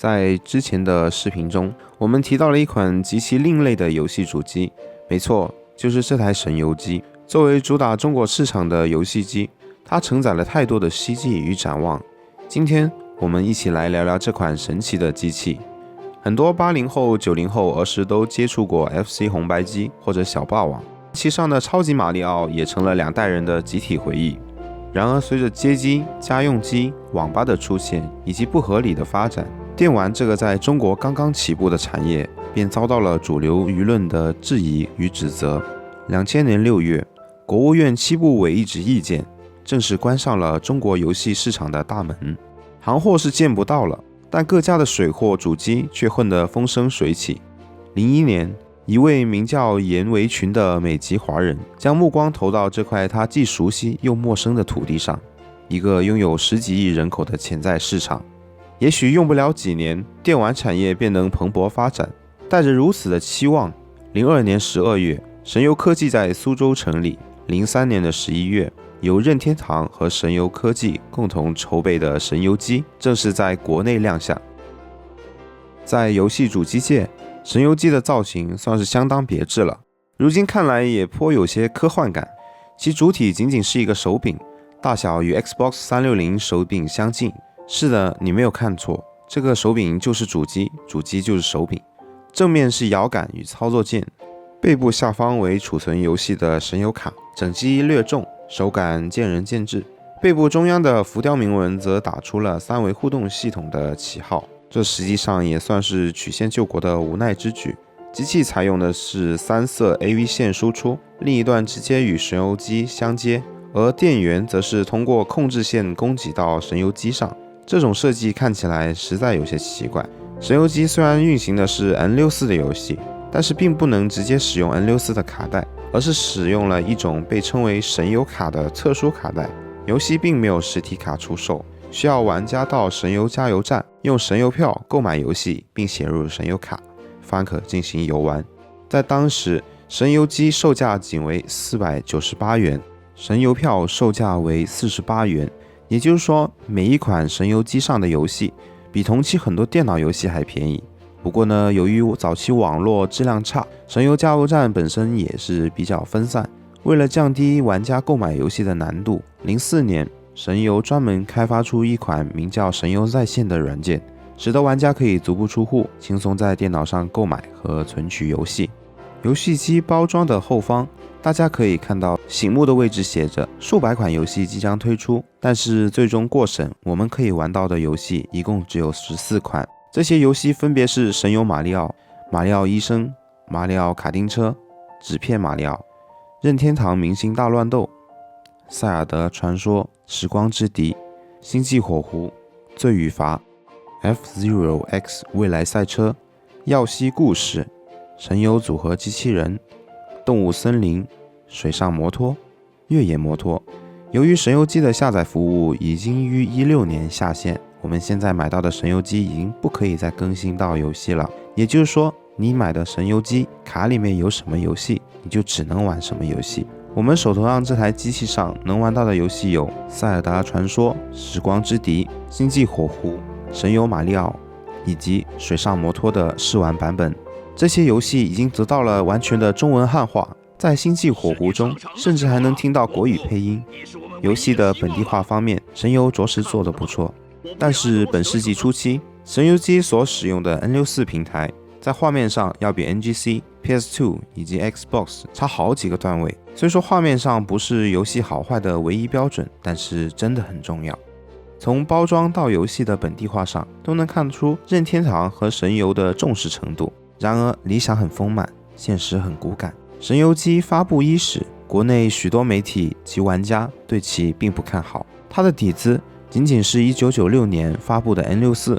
在之前的视频中，我们提到了一款极其另类的游戏主机，没错，就是这台神游机。作为主打中国市场的游戏机，它承载了太多的希冀与展望。今天我们一起来聊聊这款神奇的机器。很多80后、90后儿时都接触过 FC 红白机或者小霸王，其上的超级马里奥也成了2代人的集体回忆。然而，随着街机、家用机、网吧的出现以及不合理的发展，电玩这个在中国刚刚起步的产业，便遭到了主流舆论的质疑与指责。2000年6月，国务院7部委一纸意见，正式关上了中国游戏市场的大门。行货是见不到了，但各家的水货主机却混得风生水起。01年，一位名叫严维群的美籍华人，将目光投到这块他既熟悉又陌生的土地上，一个拥有10几亿人口的潜在市场。也许用不了几年，电玩产业便能蓬勃发展。带着如此的期望，02年12月，神游科技在苏州成立。03年的11月，由任天堂和神游科技共同筹备的神游机正式在国内亮相。在游戏主机界，神游机的造型算是相当别致了，如今看来也颇有些科幻感。其主体仅仅是一个手柄，大小与 Xbox 360手柄相近。是的，你没有看错，这个手柄就是主机，主机就是手柄。正面是摇杆与操作键，背部下方为储存游戏的神游卡，整机略重，手感见仁见智。背部中央的浮雕铭文则打出了3维互动系统的旗号，这实际上也算是曲线救国的无奈之举。机器采用的是3色 AV 线输出，另一端直接与神游机相接，而电源则是通过控制线供给到神游机上。这种设计看起来实在有些奇怪。神游机虽然运行的是 N64 的游戏，但是并不能直接使用 N64 的卡带，而是使用了一种被称为神游卡的特殊卡带。游戏并没有实体卡出售，需要玩家到神游加油站用神游票购买游戏，并写入神游卡，方可进行游玩。在当时，神游机售价仅为498元，神游票售价为48元。也就是说，每一款神游机上的游戏比同期很多电脑游戏还便宜。不过呢，由于早期网络质量差，神游加油站本身也是比较分散。为了降低玩家购买游戏的难度，04年神游专门开发出一款名叫神游在线的软件，使得玩家可以足不出户，轻松在电脑上购买和存取游戏。游戏机包装的后方，大家可以看到醒目的位置写着数百款游戏即将推出，但是最终过审，我们可以玩到的游戏一共只有14款。这些游戏分别是神游马里奥、马里奥医生、马里奥卡丁车、纸片马里奥、任天堂明星大乱斗、塞尔德传说、时光之笛、星际火狐、罪与罚、F-Zero X 未来赛车、耀西故事、神游组合机器人、动物森林、水上摩托、越野摩托。由于神游机的下载服务已经于16年下线，我们现在买到的神游机已经不可以再更新到游戏了。也就是说，你买的神游机卡里面有什么游戏，你就只能玩什么游戏。我们手头上这台机器上能玩到的游戏有塞尔达传说、时光之笛、星际火狐、神游马里奥以及水上摩托的试玩版本。这些游戏已经得到了完全的中文汉化，在星际火狐中甚至还能听到国语配音。游戏的本地化方面，神游着实做得不错。但是本世纪初期，神游机所使用的 N64 平台在画面上要比 NGC、PS2 以及 Xbox 差好几个段位。虽说画面上不是游戏好坏的唯一标准，但是真的很重要。从包装到游戏的本地化上，都能看出任天堂和神游的重视程度。然而理想很丰满，现实很骨感。神游机发布伊始，国内许多媒体及玩家对其并不看好。它的底子仅仅是1996年发布的 N64，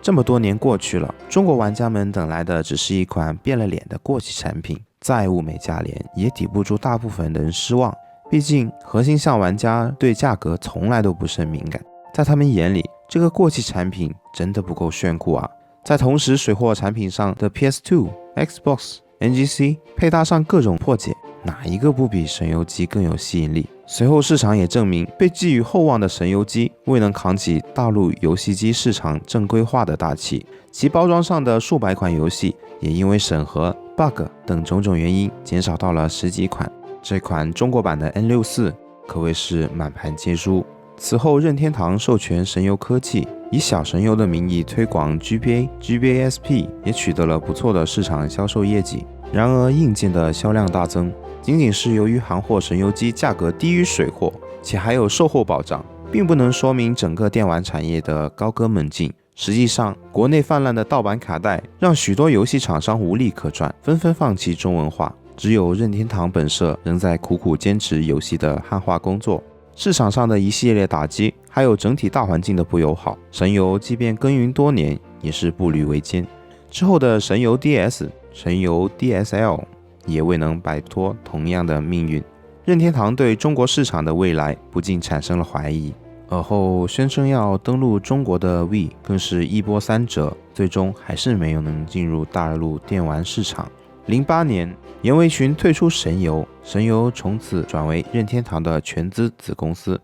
这么多年过去了，中国玩家们等来的只是一款变了脸的过气产品，再物美价廉也抵不住大部分人失望。毕竟核心向玩家对价格从来都不甚敏感，在他们眼里，这个过气产品真的不够炫酷啊。在同时水货产品上的 PS2、Xbox、NGC 配搭上各种破解，哪一个不比神游机更有吸引力？随后市场也证明，被寄予厚望的神游机未能扛起大陆游戏机市场正规化的大旗，其包装上的数百款游戏也因为审核、bug 等种种原因减少到了10几款。这款中国版的 N64 可谓是满盘皆输。此后，任天堂授权神游科技以小神游的名义推广 GBA、GBA-SP， 也取得了不错的市场销售业绩。然而，硬件的销量大增，仅仅是由于行货神游机价格低于水货，且还有售后保障，并不能说明整个电玩产业的高歌猛进。实际上，国内泛滥的盗版卡带让许多游戏厂商无利可赚，纷纷放弃中文化。只有任天堂本社仍在苦苦坚持游戏的汉化工作。市场上的一系列打击，还有整体大环境的不友好，神游即便耕耘多年，也是步履维艰。之后的神游 DS、神游 DSL 也未能摆脱同样的命运。任天堂对中国市场的未来不禁产生了怀疑。而后宣称要登陆中国的 Wii 更是一波三折，最终还是没有能进入大陆电玩市场。08年，严维群退出神游，神游从此转为任天堂的全资子公司。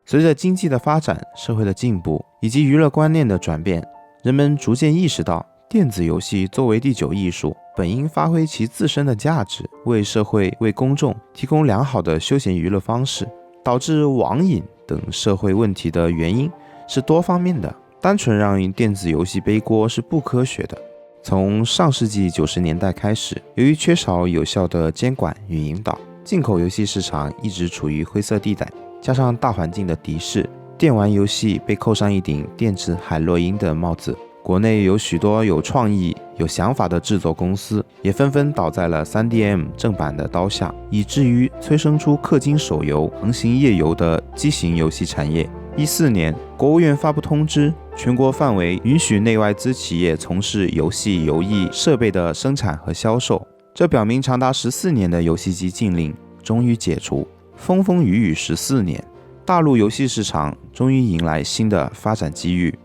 随着经济的发展、社会的进步以及娱乐观念的转变，人们逐渐意识到，电子游戏作为第9艺术，本应发挥其自身的价值，为社会、为公众提供良好的休闲娱乐方式。导致网瘾等社会问题的原因是多方面的，单纯让电子游戏背锅是不科学的。从上世纪90年代开始，由于缺少有效的监管与引导，进口游戏市场一直处于灰色地带，加上大环境的敌视，电玩游戏被扣上一顶电子海洛因的帽子。国内有许多有创意、有想法的制作公司，也纷纷倒在了 3DM 正版的刀下，以至于催生出氪金手游、横行页游的畸形游戏产业。14年，国务院发布通知，全国范围允许内外资企业从事游戏游艺设备的生产和销售。这表明长达14年的游戏机禁令终于解除。风风雨雨14年，大陆游戏市场终于迎来新的发展机遇。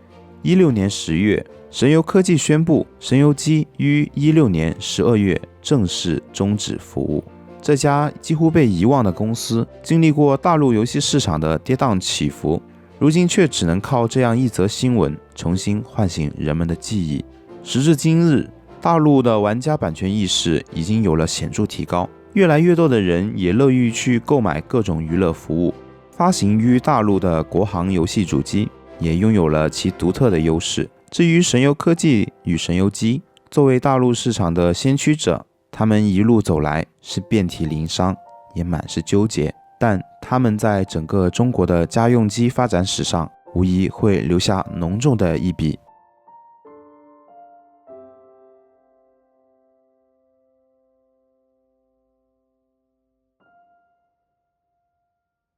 16年10月，神游科技宣布，神游机于16年12月正式终止服务。这家几乎被遗忘的公司，经历过大陆游戏市场的跌宕起伏，如今却只能靠这样一则新闻重新唤醒人们的记忆。时至今日，大陆的玩家版权意识已经有了显著提高，越来越多的人也乐于去购买各种娱乐服务。发行于大陆的国行游戏主机也拥有了其独特的优势。至于神游科技与神游机，作为大陆市场的先驱者，他们一路走来是遍体鳞伤，也满是纠结，但他们在整个中国的家用机发展史上，无疑会留下浓重的一笔。